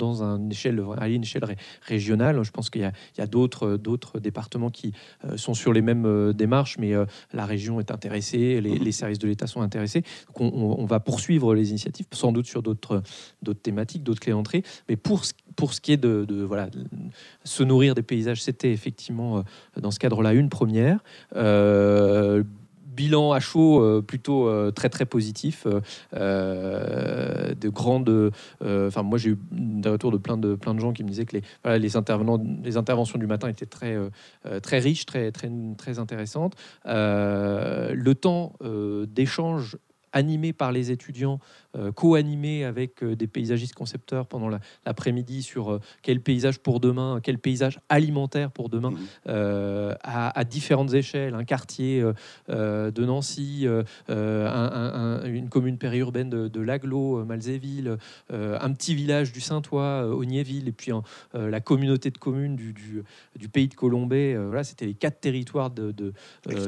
une échelle régionale. Je pense qu'il y a d'autres départements qui sont sur les mêmes démarches, mais la région est intéressée, les services de l'État sont intéressés. Donc on va poursuivre les initiatives, sans doute sur d'autres thématiques, d'autres clés d'entrée. Mais pour ce qui est de se nourrir des paysages, c'était effectivement dans ce cadre-là une première. Bilan à chaud plutôt très très positif, de grandes. Moi j'ai eu des retours de plein de gens qui me disaient que les interventions du matin étaient très très riches, très très très intéressantes. Le temps d'échange animé par les étudiants, co-animé avec des paysagistes concepteurs pendant l'après-midi sur quel paysage pour demain, quel paysage alimentaire pour demain, à différentes échelles, un quartier de Nancy, une commune périurbaine de l'Aglo, Malzéville, un petit village du Saintois, Ognéville, et puis la communauté de communes du pays de Colombay. Voilà, c'était les 4 territoires de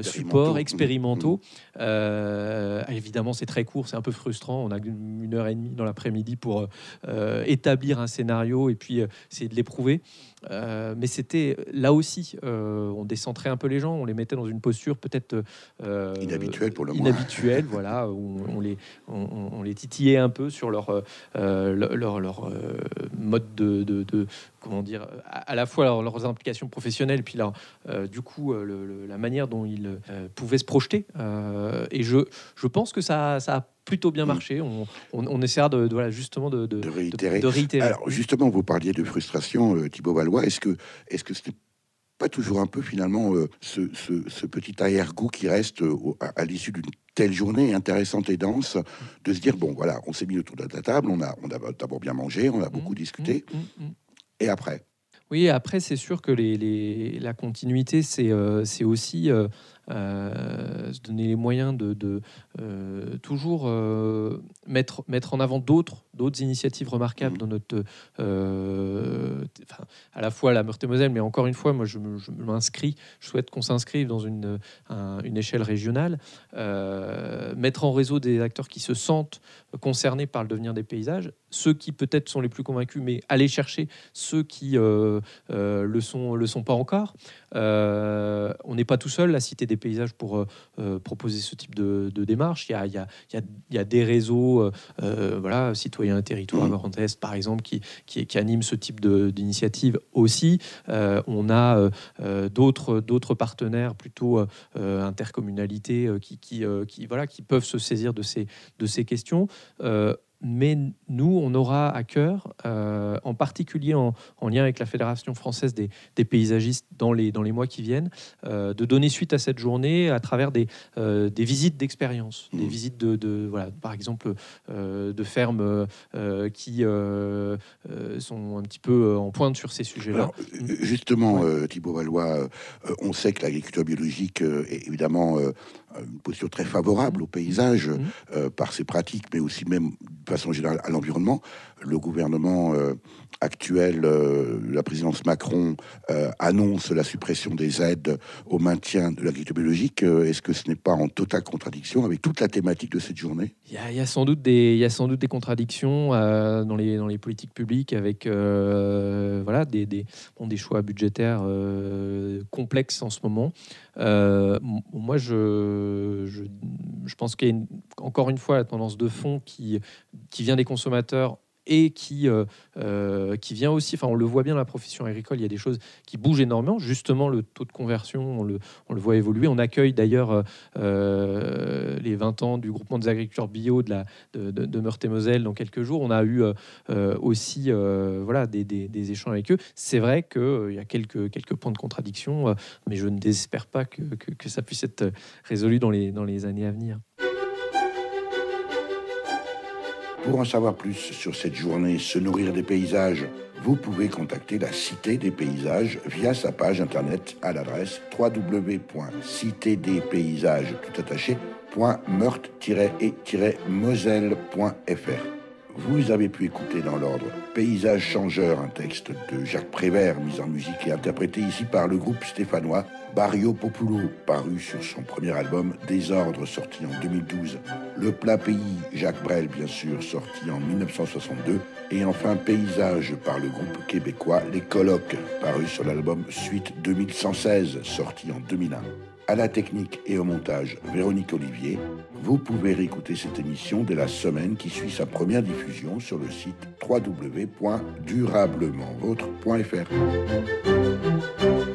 support expérimentaux. Évidemment, c'est très court, c'est un peu frustrant. On a 1h30 dans l'après-midi pour établir un scénario et puis essayer de l'éprouver. Mais c'était là aussi, on décentrait un peu les gens, on les mettait dans une posture peut-être inhabituelle pour le moins. Inhabituelle, voilà, où on les titillait un peu sur leur mode de comment dire, à la fois leurs implications professionnelles, puis du coup la manière dont ils pouvaient se projeter. Et je pense que ça a plutôt bien marché. On essaiera justement de réitérer. Alors justement, vous parliez de frustration, Thibaut Valois. Est-ce que ce n'est pas toujours un peu finalement ce petit arrière-goût qui reste à l'issue d'une telle journée intéressante et dense, de se dire bon voilà, on s'est mis autour de la table, on a d'abord bien mangé, on a beaucoup discuté, et après. Oui, après c'est sûr que la continuité c'est aussi se donner les moyens de toujours mettre en avant d'autres initiatives remarquables dans notre, à la fois la Meurthe-et-Moselle, mais encore une fois, moi je m'inscris, je souhaite qu'on s'inscrive dans une échelle régionale, mettre en réseau des acteurs qui se sentent concernés par le devenir des paysages, ceux qui peut-être sont les plus convaincus, mais aller chercher ceux qui le sont pas encore. On n'est pas tout seul, la Cité des paysages, pour proposer ce type de démarche. Il y a des réseaux, voilà, Citoyens et Territoires Grand Est, par exemple, qui animent ce type d'initiative aussi. On a d'autres partenaires, plutôt intercommunalités, qui peuvent se saisir de ces questions. Mais nous, on aura à cœur, en particulier en lien avec la Fédération française des paysagistes dans les mois qui viennent, de donner suite à cette journée à travers des visites d'expérience, des visites voilà, par exemple de fermes qui sont un petit peu en pointe sur ces sujets-là. Alors, justement, Thibaut Valois, on sait que l'agriculture biologique est évidemment une posture très favorable au paysage par ses pratiques, mais aussi même de façon générale à l'environnement. Le gouvernement actuel, la présidence Macron, annonce la suppression des aides au maintien de l'agriculture biologique. Est-ce que ce n'est pas en totale contradiction avec toute la thématique de cette journée ? Il y a sans doute des contradictions dans les politiques publiques, avec voilà, des choix budgétaires complexes en ce moment. Moi, je pense qu'il y a encore une fois la tendance de fond qui vient des consommateurs et qui vient aussi, enfin on le voit bien dans la profession agricole, il y a des choses qui bougent énormément. Justement, le taux de conversion, on le voit évoluer. On accueille d'ailleurs les 20 ans du groupement des agriculteurs bio de Meurthe-et-Moselle dans quelques jours. On a eu aussi voilà, des échanges avec eux. C'est vrai qu'il y a quelques points de contradiction, mais je ne désespère pas que ça puisse être résolu dans les années à venir. Pour en savoir plus sur cette journée Se nourrir des paysages, vous pouvez contacter la Cité des paysages via sa page internet à l'adresse www.citédespaysage.meurthe-et-moselle.fr. Vous avez pu écouter dans l'ordre Paysage changeur, un texte de Jacques Prévert, mis en musique et interprété ici par le groupe stéphanois Barrio Populo, paru sur son premier album Désordre, sorti en 2012. Le plat pays, Jacques Brel, bien sûr, sorti en 1962. Et enfin Paysage par le groupe québécois Les Colocs, paru sur l'album Suite 2116, sorti en 2001. À la technique et au montage, Véronique Olivier. Vous pouvez réécouter cette émission dès la semaine qui suit sa première diffusion sur le site www.durablementvôtre.fr.